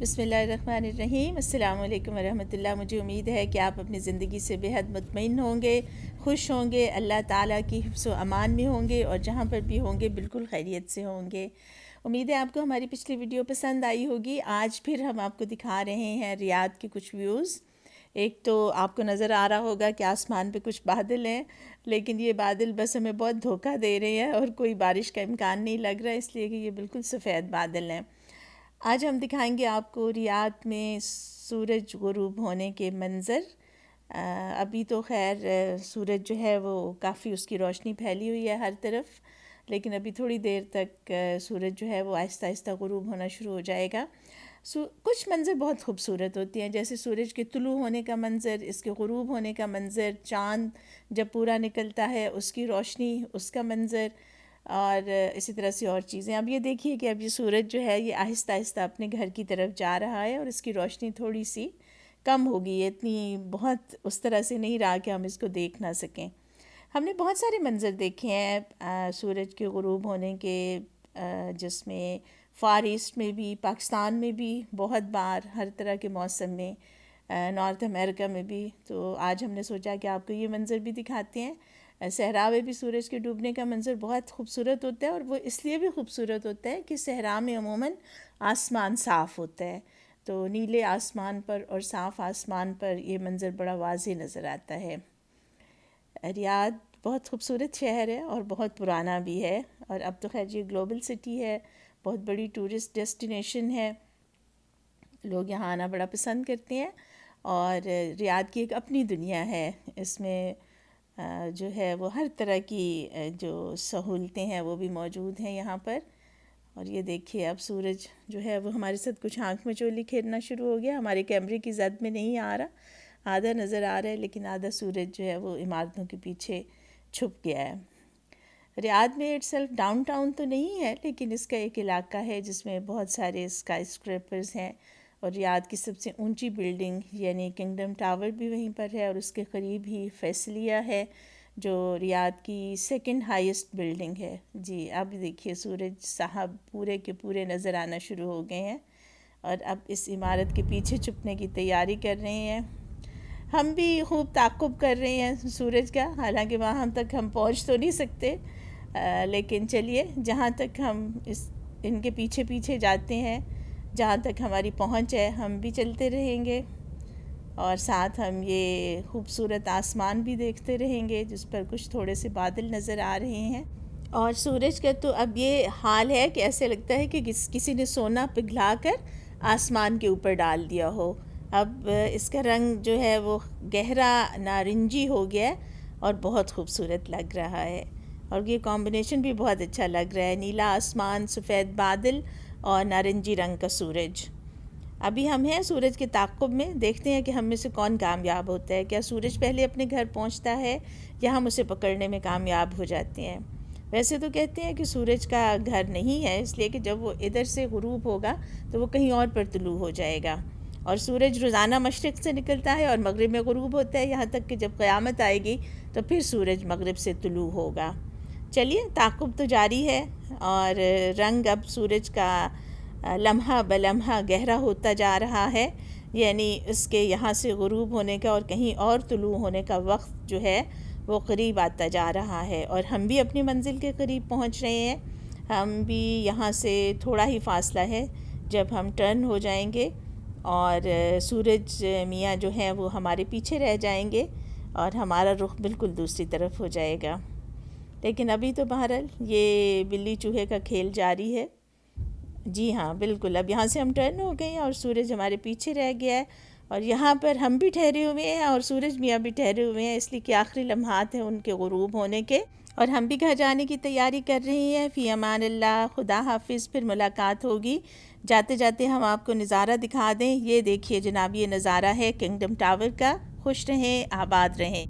بسم اللہ الرحمن الرحیم۔ السلام علیکم ورحمۃ اللہ۔ مجھے امید ہے کہ آپ اپنی زندگی سے بےحد مطمئن ہوں گے، خوش ہوں گے، اللہ تعالیٰ کی حفظ و امان میں ہوں گے، اور جہاں پر بھی ہوں گے بالکل خیریت سے ہوں گے۔ امید ہے آپ کو ہماری پچھلی ویڈیو پسند آئی ہوگی۔ آج پھر ہم آپ کو دکھا رہے ہیں ریاض کے کچھ ویوز۔ ایک تو آپ کو نظر آ رہا ہوگا کہ آسمان پہ کچھ بادل ہیں، لیکن یہ بادل بس ہمیں بہت دھوکہ دے رہے ہیں اور کوئی بارش کا امکان نہیں لگ رہا، اس لیے کہ یہ بالکل سفید بادل ہیں۔ آج ہم دکھائیں گے آپ کو ریاض میں سورج غروب ہونے کے منظر۔ ابھی تو خیر سورج جو ہے وہ کافی اس کی روشنی پھیلی ہوئی ہے ہر طرف، لیکن ابھی تھوڑی دیر تک سورج جو ہے وہ آہستہ آہستہ غروب ہونا شروع ہو جائے گا۔ کچھ منظر بہت خوبصورت ہوتے ہیں، جیسے سورج کے طلوع ہونے کا منظر، اس کے غروب ہونے کا منظر، چاند جب پورا نکلتا ہے اس کی روشنی، اس کا منظر، اور اسی طرح سے اور چیزیں۔ اب یہ دیکھیے کہ اب یہ سورج جو ہے یہ آہستہ آہستہ اپنے گھر کی طرف جا رہا ہے، اور اس کی روشنی تھوڑی سی کم ہوگی، یہ اتنی بہت اس طرح سے نہیں رہا کہ ہم اس کو دیکھ نہ سکیں۔ ہم نے بہت سارے منظر دیکھے ہیں سورج کے غروب ہونے کے، جس میں فار ایسٹ میں بھی، پاکستان میں بھی بہت بار، ہر طرح کے موسم میں، نارتھ امریکہ میں بھی۔ تو آج ہم نے سوچا کہ آپ کو یہ منظر بھی دکھاتے ہیں۔ صحرا میں بھی سورج کے ڈوبنے کا منظر بہت خوبصورت ہوتا ہے، اور وہ اس لیے بھی خوبصورت ہوتا ہے کہ صحرا میں عموماً آسمان صاف ہوتا ہے، تو نیلے آسمان پر اور صاف آسمان پر یہ منظر بڑا واضح نظر آتا ہے۔ ریاض بہت خوبصورت شہر ہے اور بہت پرانا بھی ہے، اور اب تو خیر یہ گلوبل سٹی ہے، بہت بڑی ٹورسٹ ڈیسٹینیشن ہے، لوگ یہاں آنا بڑا پسند کرتے ہیں، اور ریاض کی ایک اپنی دنیا ہے۔ اس میں جو ہے وہ ہر طرح کی جو سہولتیں ہیں وہ بھی موجود ہیں یہاں پر۔ اور یہ دیکھیے اب سورج جو ہے وہ ہمارے ساتھ کچھ آنکھ مچولی کھیلنا شروع ہو گیا، ہمارے کیمرے کی زد میں نہیں آ رہا، آدھا نظر آ رہا ہے، لیکن آدھا سورج جو ہے وہ عمارتوں کے پیچھے چھپ گیا ہے۔ ریاض میں اٹ سیلف ڈاؤن ٹاؤن تو نہیں ہے، لیکن اس کا ایک علاقہ ہے جس میں بہت سارے اسکائی اسکریپرز ہیں، اور ریاض کی سب سے اونچی بلڈنگ یعنی کنگڈم ٹاور بھی وہیں پر ہے، اور اس کے قریب ہی فیصلیہ ہے جو ریاض کی سیکنڈ ہائیسٹ بلڈنگ ہے۔ جی اب دیکھیے سورج صاحب پورے کے پورے نظر آنا شروع ہو گئے ہیں، اور اب اس عمارت کے پیچھے چھپنے کی تیاری کر رہے ہیں۔ ہم بھی خوب تعقب کر رہے ہیں سورج کا، حالانکہ وہاں تک ہم پہنچ تو نہیں سکتے، لیکن چلیے جہاں تک ہم ان کے پیچھے پیچھے جاتے ہیں، جہاں تک ہماری پہنچ ہے ہم بھی چلتے رہیں گے، اور ساتھ ہم یہ خوبصورت آسمان بھی دیکھتے رہیں گے جس پر کچھ تھوڑے سے بادل نظر آ رہے ہیں۔ اور سورج کا تو اب یہ حال ہے کہ ایسے لگتا ہے کہ کسی نے سونا پگھلا کر آسمان کے اوپر ڈال دیا ہو۔ اب اس کا رنگ جو ہے وہ گہرا نارنجی ہو گیا ہے اور بہت خوبصورت لگ رہا ہے، اور یہ کمبینیشن بھی بہت اچھا لگ رہا ہے، نیلا آسمان، سفید بادل اور نارنجی رنگ کا سورج۔ ابھی ہم ہیں سورج کے تعاقب میں، دیکھتے ہیں کہ ہم میں سے کون کامیاب ہوتا ہے، کیا سورج پہلے اپنے گھر پہنچتا ہے یا ہم اسے پکڑنے میں کامیاب ہو جاتے ہیں۔ ویسے تو کہتے ہیں کہ سورج کا گھر نہیں ہے، اس لیے کہ جب وہ ادھر سے غروب ہوگا تو وہ کہیں اور پر طلوع ہو جائے گا، اور سورج روزانہ مشرق سے نکلتا ہے اور مغرب میں غروب ہوتا ہے، یہاں تک کہ جب قیامت آئے گی تو پھر سورج مغرب سے طلوع ہوگا۔ چلیے تعاقب تو جاری ہے، اور رنگ اب سورج کا لمحہ بلمحہ گہرا ہوتا جا رہا ہے، یعنی اس کے یہاں سے غروب ہونے کا اور کہیں اور طلوع ہونے کا وقت جو ہے وہ قریب آتا جا رہا ہے، اور ہم بھی اپنی منزل کے قریب پہنچ رہے ہیں۔ ہم بھی یہاں سے تھوڑا ہی فاصلہ ہے جب ہم ٹرن ہو جائیں گے، اور سورج میاں جو ہیں وہ ہمارے پیچھے رہ جائیں گے، اور ہمارا رخ بالکل دوسری طرف ہو جائے گا۔ لیکن ابھی تو بہرحال یہ بلی چوہے کا کھیل جاری ہے۔ جی ہاں بالکل، اب یہاں سے ہم ٹرن ہو گئے ہیں اور سورج ہمارے پیچھے رہ گیا ہے، اور یہاں پر ہم بھی ٹھہرے ہوئے ہیں اور سورج میاں بھی ٹھہرے ہوئے ہیں، اس لیے کہ آخری لمحات ہیں ان کے غروب ہونے کے، اور ہم بھی گھر جانے کی تیاری کر رہے ہیں۔ فی امان اللہ، خدا حافظ، پھر ملاقات ہوگی۔ جاتے جاتے ہم آپ کو نظارہ دکھا دیں، یہ دیکھیے جناب، یہ نظارہ ہے کنگڈم ٹاور کا۔ خوش رہیں، آباد رہیں۔